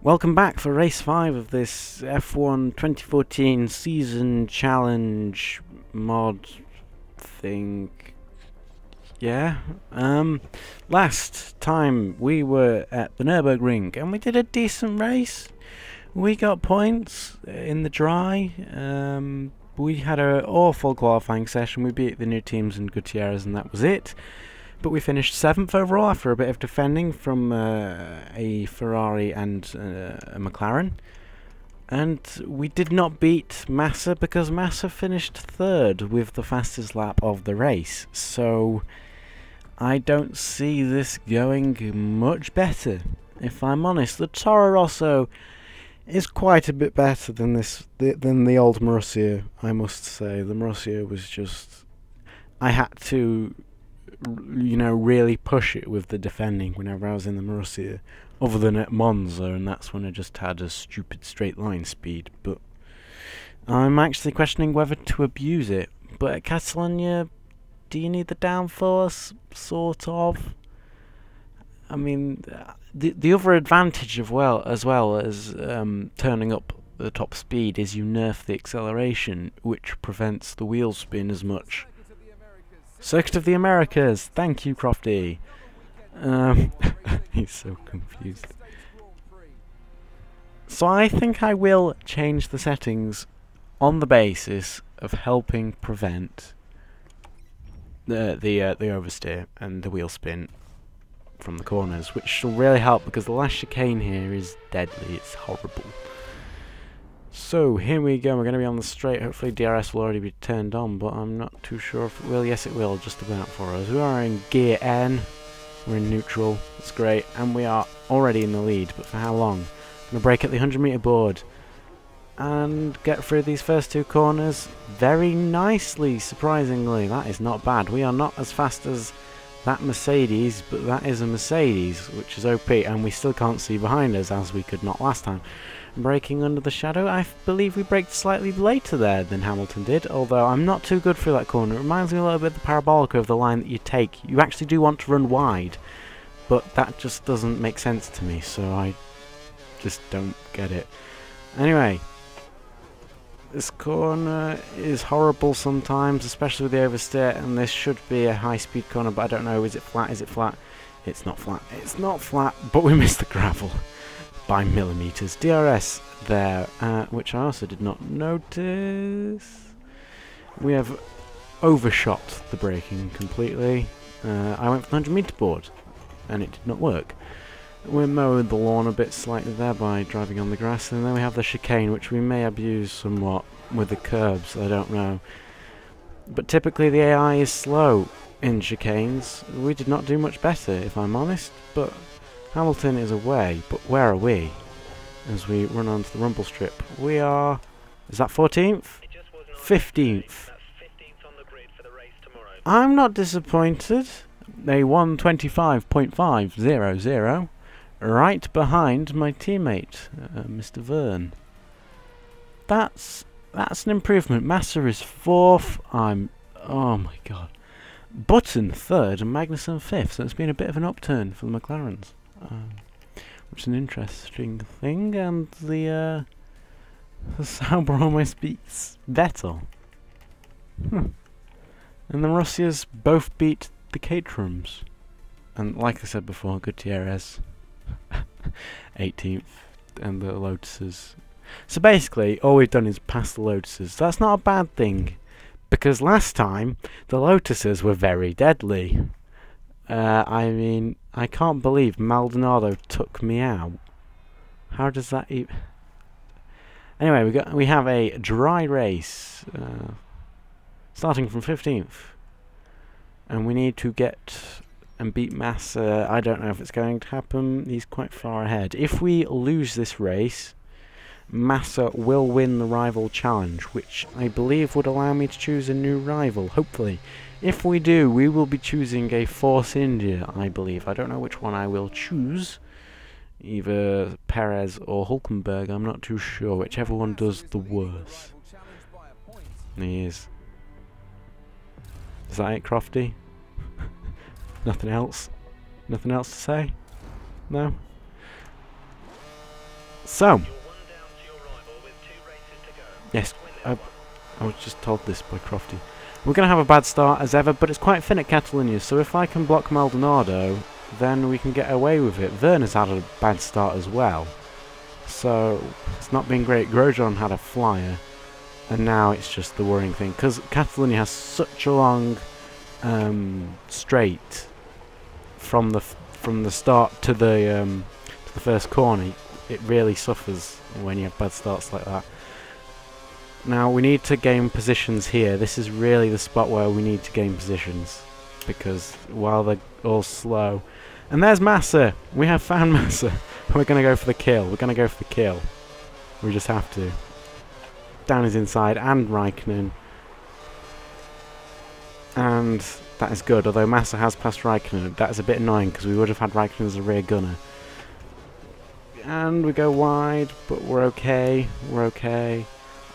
Welcome back for race 5 of this F1 2014 season challenge mod thing. Yeah. Last time we were at the Nürburgring and we did a decent race. We got points in the dry. We had an awful qualifying session. We beat the new teams in Gutierrez and that was it. But we finished 7th overall after a bit of defending from a Ferrari and a McLaren. And we did not beat Massa because Massa finished 3rd with the fastest lap of the race. So I don't see this going much better, if I'm honest. The Toro Rosso is quite a bit better than than the old Marussia, I must say. The Marussia was just... I had to, you know, really push it with the defending whenever I was in the Marussia, other than at Monza, and that's when I just had a stupid straight line speed. But I'm actually questioning whether to abuse it. But at Catalonia, do you need the downforce? Sort of. I mean, the other advantage as well as turning up the top speed is you nerf the acceleration, which prevents the wheel spin as much. Circuit of the Americas, thank you, Crofty. He's so confused. So I think I will change the settings on the basis of helping prevent the oversteer and the wheel spin from the corners, which will really help because the last chicane here is deadly. It's horrible. So here we go, we're going to be on the straight. Hopefully DRS will already be turned on, but I'm not too sure if it will. Yes, it will, just about for us. We are in gear N, we're in neutral, that's great, and we are already in the lead, but for how long? I'm going to brake at the 100 metre board and get through these first 2 corners very nicely, surprisingly. That is not bad. We are not as fast as that Mercedes, but that is a Mercedes, which is OP, and we still can't see behind us, as we could not last time. Braking under the shadow, I believe we braked slightly later there than Hamilton did, although I'm not too good through that corner. It reminds me a little bit of the parabolic of the line that you take. You actually do want to run wide, but that just doesn't make sense to me, so I just don't get it. Anyway, this corner is horrible sometimes, especially with the oversteer, and this should be a high-speed corner, but I don't know, is it flat, is it flat? It's not flat, it's not flat, but we missed the gravel by millimeters. DRS there, which I also did not notice. We have overshot the braking completely. I went for the 100 metre board, and it did not work. We're mowing the lawn a bit slightly there by driving on the grass, and then we have the chicane, which we may abuse somewhat with the curbs, I don't know. But typically the AI is slow in chicanes. We did not do much better, if I'm honest, but Hamilton is away. But where are we? As we run onto the rumble strip, we are... is that 14th? 15th. I'm not disappointed. A 1:25.500. Right behind my teammate, Mr. Verne. That's an improvement. Massa is 4th. Oh my god. Button 3rd and Magnussen 5th. So it's been a bit of an upturn for the McLarens, which is an interesting thing. And the Sauber almost beats Vettel. And the Russias both beat the Caterhams. And like I said before, Gutierrez 18th, and the Lotuses. So basically, all we've done is pass the Lotuses. That's not a bad thing, because last time the Lotuses were very deadly. I mean, I can't believe Maldonado took me out. How does that even... Anyway, we have a dry race, starting from 15th, and we need to get and beat Massa. I don't know if it's going to happen. He's quite far ahead. If we lose this race, Massa will win the rival challenge, which I believe would allow me to choose a new rival, hopefully. If we do, we will be choosing a Force India, I believe. I don't know which one I will choose. Either Perez or Hulkenberg, I'm not too sure. Whichever one does the worst. He is. Is that it, Crofty? Nothing else? Nothing else to say? No? So, yes, I was just told this by Crofty. We're going to have a bad start as ever, but it's quite thin at Catalunya, so if I can block Maldonado, then we can get away with it. Werner's had a bad start as well, so it's not been great. Grosjean had a flyer, and now it's just the worrying thing, because Catalunya has such a long straight from the start to the first corner. It really suffers when you have bad starts like that. Now we need to gain positions here. This is really the spot where we need to gain positions, because while they're all slow, and there's Massa. We have found Massa. We're going to go for the kill. We're going to go for the kill. We just have to. Down his inside, and Raikkonen. And that is good, although Massa has passed Raikkonen. That is a bit annoying, because we would have had Raikkonen as a rear gunner. And we go wide, but we're okay. We're okay.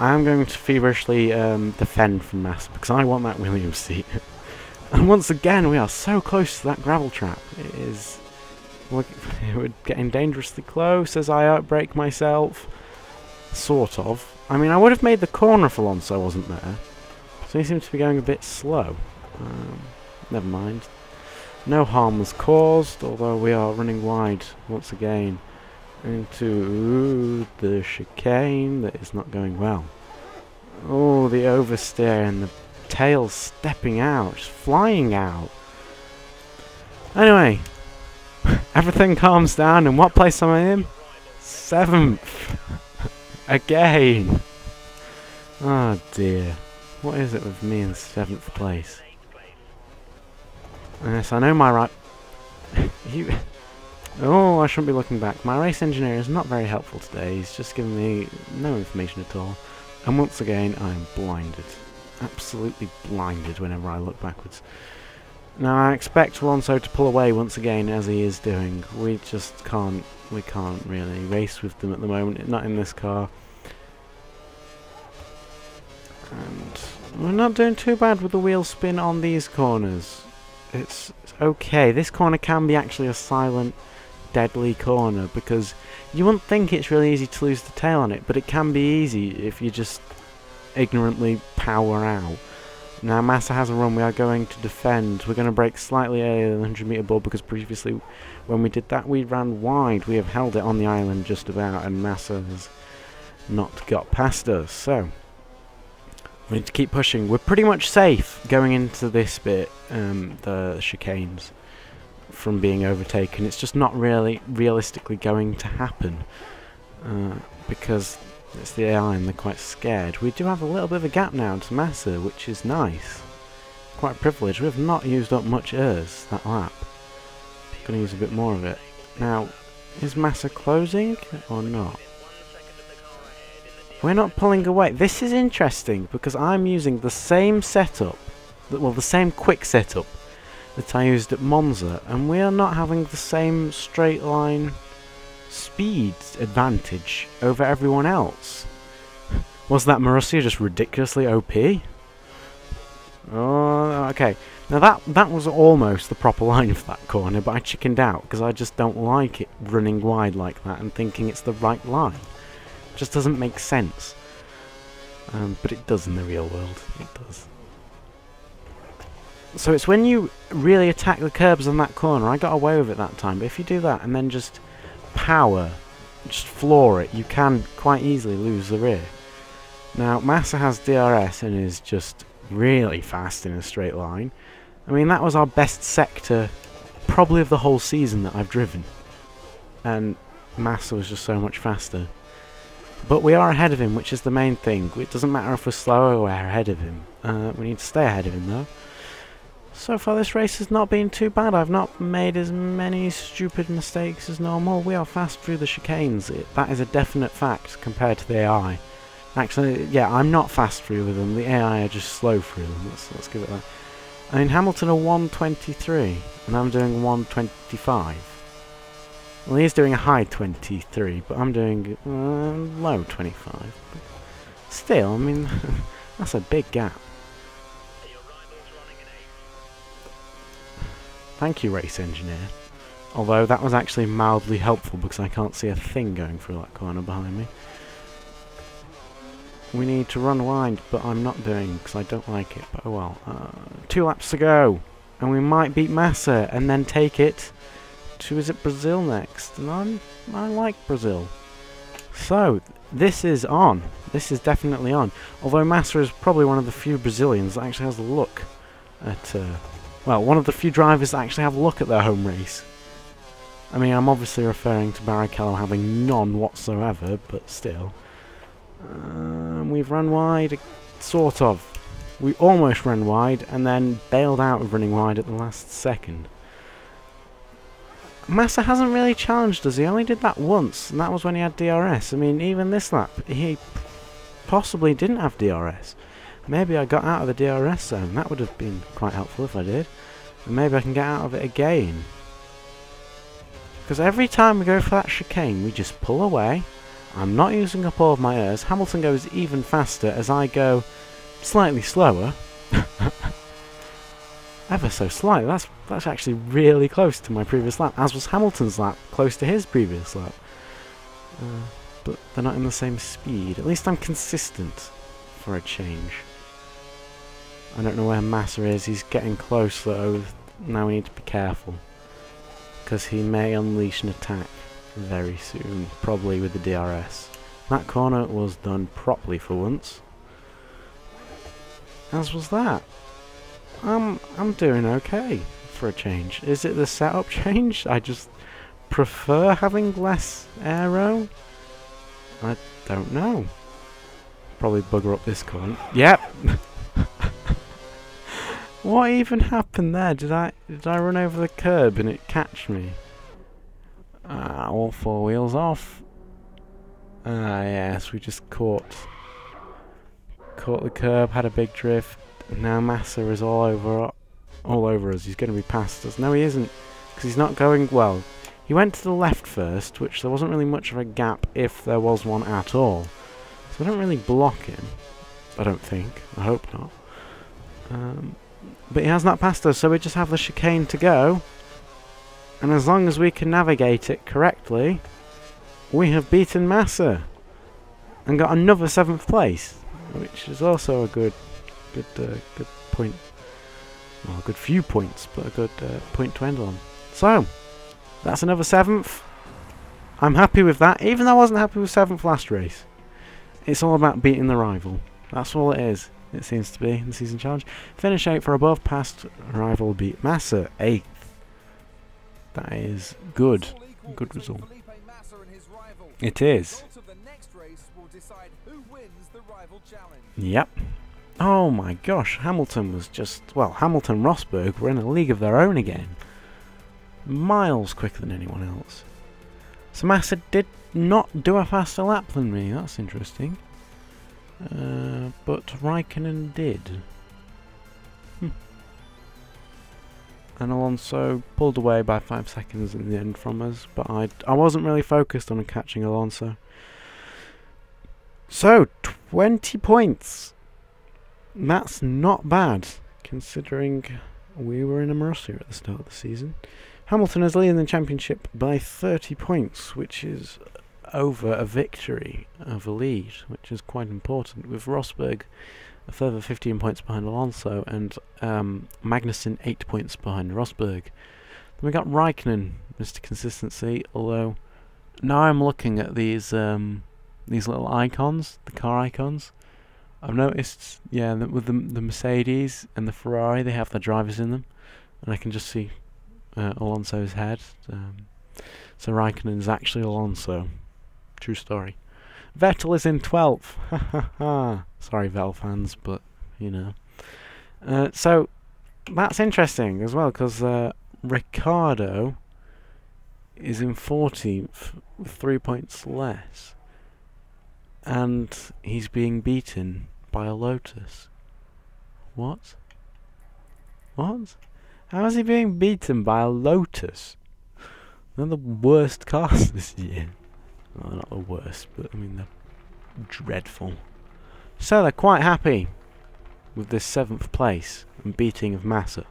I am going to feverishly defend from Massa, because I want that Williams seat. And once again, we are so close to that gravel trap. It is... We're getting dangerously close as I outbrake myself. Sort of. I mean, I would have made the corner if Alonso wasn't there. So he seems to be going a bit slow. Never mind. No harm was caused, although we are running wide once again into the chicane. That is not going well. Oh, the oversteer and the tail stepping out, just flying out. Anyway, everything calms down, and what place am I in? 7th. Again. Oh dear. What is it with me in 7th place? Yes, I know my right... Oh, I shouldn't be looking back. My race engineer is not very helpful today. He's just giving me no information at all. And once again, I am blinded. Absolutely blinded whenever I look backwards. Now, I expect Alonso to pull away once again, as he is doing. We just can't... We can't really race with them at the moment. Not in this car. And we're not doing too bad with the wheel spin on these corners. It's okay. This corner can be actually a silent, deadly corner, because you wouldn't think it's really easy to lose the tail on it, but it can be easy if you just ignorantly power out. Now Massa has a run. We are going to defend. We're going to brake slightly earlier than the 100 metre ball, because previously when we did that we ran wide. We have held it on the island just about, and Massa has not got past us, so we need to keep pushing. We're pretty much safe going into this bit, the chicanes, from being overtaken. It's just not really realistically going to happen, because it's the AI and they're quite scared. We do have a little bit of a gap now to Massa, which is nice. Quite a privilege. We have not used up much ERS that lap. Going to use a bit more of it. Now, is Massa closing or not? We're not pulling away. This is interesting, because I'm using the same setup, well, the same quick setup that I used at Monza, and we are not having the same straight line speed advantage over everyone else. Was that Marussia just ridiculously OP? Oh, okay. Now that was almost the proper line for that corner, but I chickened out because I just don't like it running wide like that and thinking it's the right line. It just doesn't make sense. But it does in the real world. It does. So it's when you really attack the curbs on that corner. I got away with it that time, but if you do that and then just power, just floor it, you can quite easily lose the rear. Now Massa has DRS and is just really fast in a straight line. I mean, that was our best sector probably of the whole season that I've driven, and Massa was just so much faster. But we are ahead of him, which is the main thing. It doesn't matter if we're slower or we're ahead of him. We need to stay ahead of him though. So far this race has not been too bad. I've not made as many stupid mistakes as normal. We are fast through the chicanes. That is a definite fact compared to the AI. Actually, yeah, I'm not fast through with them. The AI are just slow through them. Let's give it that. I mean, Hamilton are 123, and I'm doing 125. Well, he's doing a high 23, but I'm doing low 25. But still, I mean, that's a big gap. Thank you, race engineer. Although that was actually mildly helpful because I can't see a thing going through that corner behind me. We need to run wide, but I'm not doing because I don't like it. But oh well. 2 laps to go. And we might beat Massa and then take it to, is it Brazil next? And I like Brazil. So, this is on. This is definitely on. Although Massa is probably one of the few Brazilians that actually has a look at... well, one of the few drivers that actually have a look at their home race. I mean, I'm obviously referring to Barrichello having none whatsoever, but still. We've run wide, sort of. We almost ran wide, and then bailed out of running wide at the last second. Massa hasn't really challenged us. He only did that once, and that was when he had DRS. I mean, even this lap, he possibly didn't have DRS. Maybe I got out of the DRS zone. That would have been quite helpful if I did. And maybe I can get out of it again. Because every time we go for that chicane, we just pull away. I'm not using up all of my airs. Hamilton goes even faster as I go slightly slower. Ever so slightly. That's actually really close to my previous lap, as was Hamilton's lap, close to his previous lap. But they're not in the same speed. At least I'm consistent for a change. I don't know where Massa is. He's getting close though. Now we need to be careful, because he may unleash an attack very soon, probably with the DRS. That corner was done properly for once. As was that. I'm doing okay for a change. Is it the setup change? I just prefer having less aero? I don't know. Probably bugger up this corner. Yep. What even happened there? Did I run over the curb and it catch me? All 4 wheels off. Yes, we just caught the curb, had a big drift. Now Massa is all over us. He's going to be past us. No, he isn't, because he's not going well. He went to the left first, which there wasn't really much of a gap if there was one at all. So I don't really block him. I don't think. I hope not. But he has not passed us, so we just have the chicane to go. And as long as we can navigate it correctly, we have beaten Massa and got another 7th place, which is also a good point. Well, a good few points, but a good point to end on. So that's another 7th. I'm happy with that, even though I wasn't happy with 7th last race. It's all about beating the rival. That's all it is. It seems to be in the season challenge. Finish 8th for above. Past rival beat Massa 8th. That is good. Good result. It is. Yep. Oh my gosh, Hamilton was just... well, Hamilton Rosberg were in a league of their own again. Miles quicker than anyone else. So Massa did not do a faster lap than me. That's interesting. But Raikkonen did. And Alonso pulled away by 5 seconds in the end from us, but I wasn't really focused on catching Alonso. So, 20 points. That's not bad, considering we were in a Marussia at the start of the season. Hamilton is leading the championship by 30 points, which is over a victory of a lead, which is quite important, with Rosberg a further 15 points behind Alonso, and Magnussen 8 points behind Rosberg. Then we got Raikkonen, Mr. Consistency, although now I'm looking at these little icons, the car icons. I've noticed, yeah, that with the Mercedes and the Ferrari, they have their drivers in them, and I can just see Alonso's head. So Raikkonen is actually Alonso. True story. Vettel is in 12th. Ha ha ha. Sorry, Vettel fans, but you know. So that's interesting as well, because Ricciardo is in 14th with 3 points less, and he's being beaten by a Lotus. What? What? How is he being beaten by a Lotus? They're the worst cars this year. Well, they're not the worst, but I mean they're dreadful. So they're quite happy with this 7th place and beating of Massa.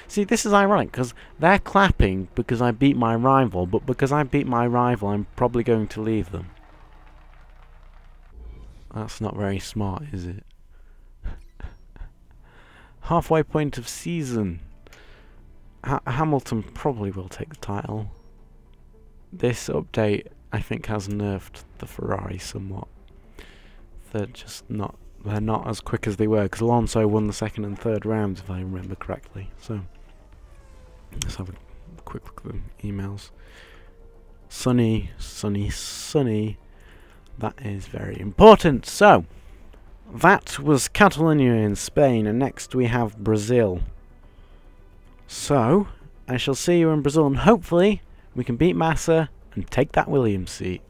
See, this is ironic, because they're clapping because I beat my rival, but because I beat my rival, I'm probably going to leave them. That's not very smart, is it? Halfway point of season. Hamilton probably will take the title. This update, I think, has nerfed the Ferrari somewhat. They're just not... They're not as quick as they were, because Alonso won the second and third rounds, if I remember correctly. So, let's have a quick look at the emails. Sunny, sunny, sunny. That is very important. So, that was Catalonia in Spain, and next we have Brazil. So, I shall see you in Brazil, and hopefully we can beat Massa and take that Williams seat.